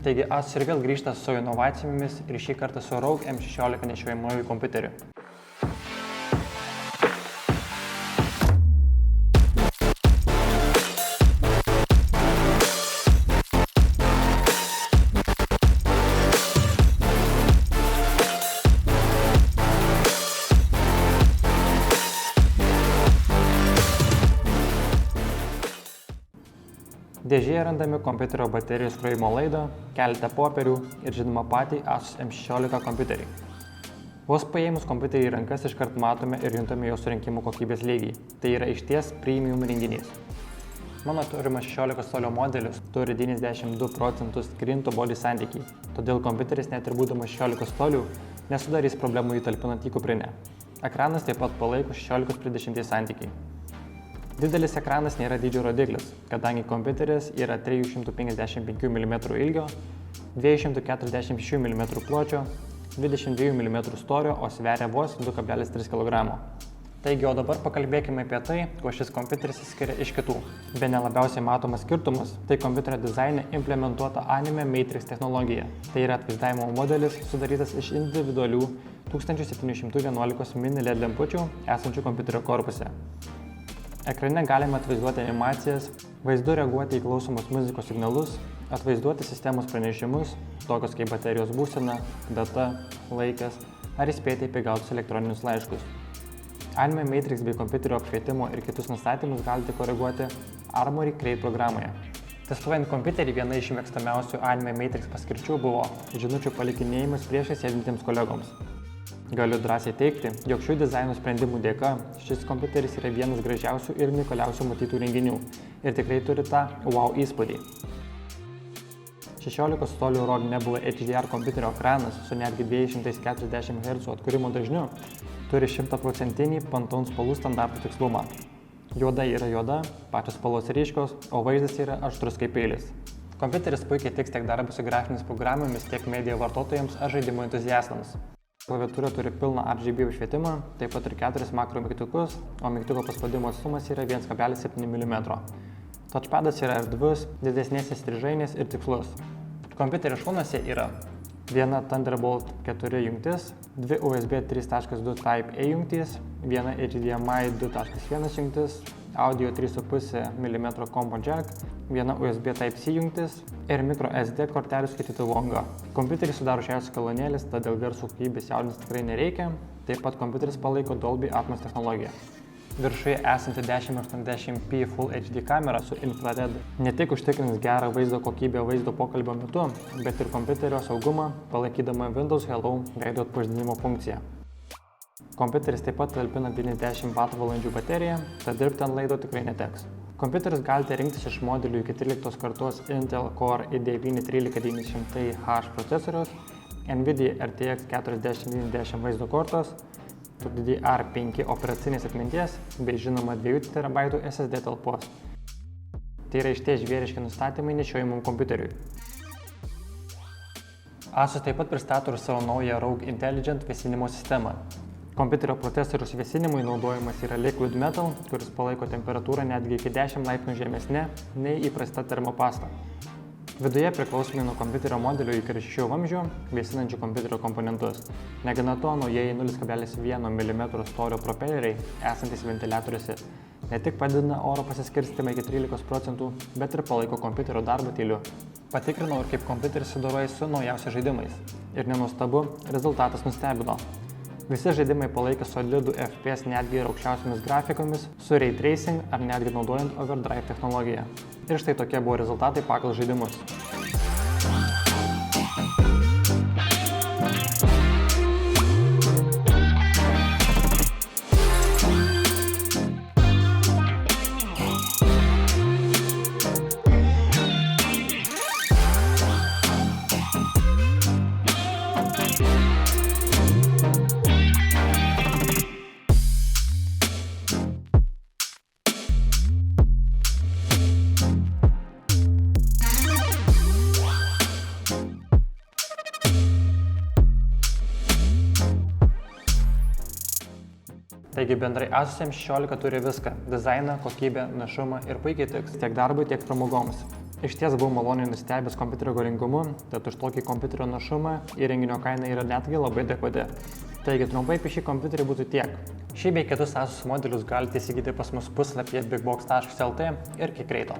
Taigi Asus ir vėl grįžta su inovacijomis ir šį kartą su ROG M16 nešiojamuoju kompiuteriu. Dėžėje randame kompiuterio baterijos krovimo laidą, keletą popierių ir žinoma patį Asus M16 kompiuterį. Vos paėmus kompiuterį į rankas iškart matome ir juntame jo surinkimo kokybės lygį. Tai yra išties premium renginys. Mano turimas 16 colio modelis turi 92% screen to body santykį, todėl kompiuteris net ir būdamas 16 colių nesudarys problemų įtalpinant į kuprinę. Ekranas taip pat palaiko 16:10 santykį. Didelis ekranas nėra dydžio rodiklis, kadangi kompiuteris yra 355 mm ilgio, 246 mm pločio, 22 mm storio, o sveria vos 2,3 kg. Taigi, o dabar pakalbėkime apie tai, kuo šis kompiuteris išskiria iš kitų. Bene labiausiai matomas skirtumas - tai kompiuterio dizaine implementuota Anime Matrix technologija. Tai yra atvaizdavimo modelis sudarytas iš individualių 1711 mini LED lempučių esančių kompiuterio korpuse. Ekrane galime atvaizduoti animacijas, vaizdu reaguoti į klausomos muzikos signalus, atvaizduoti sistemos pranešimus, tokios kaip baterijos būsena, data, laikas ar įspėti apie gautus elektroninius laiškus. Anime Matrix bei kompiuterio apšvietimo ir kitus nustatymus galite koreguoti Armoury Crate programoje. Testuojant kompiuterį, viena iš mėgstamiausių Anime Matrix paskirčių buvo žinučių palikinėjimas priešais sėdintiems kolegoms. Galiu drąsiai teigti, jog šių dizaino sprendimų dėka šis kompiuteris yra vienas gražiausių ir unikaliausių matytų renginių ir tikrai turi tą wow įspūdį. 16 colių ROG Nebula HDR kompiuterio ekranas su netgi 240 Hz atkūrimo dažniu turi 100% Pantone spalvų standartų tikslumą. Juoda yra juoda, pačios spalvos ryškios, o vaizdas yra aštrus kaip peilis. Kompiuteris puikiai tiks tiek darbui su grafinėmis programomis, tiek media vartotojams ar žaidimų entuziastams. Klaviatūra turi pilną RGB apšvietimą, taip pat ir 4 makro mygtukus, o mygtuko paspaudimo atstumas yra 1,7 mm. Touchpadas yra erdvus, didesnės įstrižainės ir tikslus. Kompiuterio šonuose yra viena Thunderbolt 4 jungtis, 2 USB 3.2 Type-A jungtys, viena HDMI 2.1 jungtis, audio 3,5 mm combo jack, viena USB Type-C jungtis ir micro SD kortelių skaitytuvo anga. Kompiuterį sudaro 6 kolonėlės, todėl garso kokybės jaudintis tikrai nereikia. Taip pat kompiuteris palaiko Dolby Atmos technologiją. Viršuje esanti 1080p Full HD kamera su infrared ne tik užtikrins gerą vaizdo kokybę vaizdo pokalbio metu, bet ir kompiuterio saugumą, palaikydama Windows Hello veido atpažinimo funkciją. Kompiuteris taip pat talpina 90 Wh bateriją, tad dirbti ant laido tikrai neteks. Kompiuteris galite rinktis iš modelių iki 13 kartos Intel Core i9-13900H procesoriaus, Nvidia RTX 4090 vaizdo kortos, DDR5 operacinės atminties bei žinoma 2 TB SSD talpos. Tai yra išties žvėriški nustatymai nešiojamam kompiuteriui. Asus taip pat pristato ir savo naują ROG Intelligent vėsinimo sistemą. Kompiuterio procesoriaus vėsinimui naudojamas yra Liquid Metal, kuris palaiko temperatūrą netgi iki 10 laipsnių žemesnė nei įprasta termopasta. Viduje priklausomai nuo kompiuterio modelio iki 6 vamzdžių vėsinančių kompiuterio komponentus. Negana to, naujieji 0,1 mm storio propeleriai esantis ventiliatoriuose ne tik padidina oro pasiskirstimą iki 13%, bet ir palaiko kompiuterio darbą tyliu. Patikrinau ir kaip kompiuteris sudoroja su naujausiais žaidimais. Ir nenuostabu, rezultatas nustebino. Visi žaidimai palaikė solidų FPS netgi ir aukščiausiamis grafikomis, su ray tracing ar netgi naudojant overdrive technologiją. Ir štai tokie buvo rezultatai pagal žaidimus. Taigi bendrai Asus M16 turi viską – dizainą, kokybę, našumą ir puikiai tiks tiek darbui, tiek pramogoms. Iš ties buvau maloniai nustebęs kompiuterio galingumu, tad už tokį kompiuterio našumą įrenginio kaina yra netgi labai adekvati. Taigi trumpai apie šį kompiuterį būtų tiek. Šį bei kitus Asus modelius galite įsigyti pas mus puslapyje bigbox.lt ir kiek greito.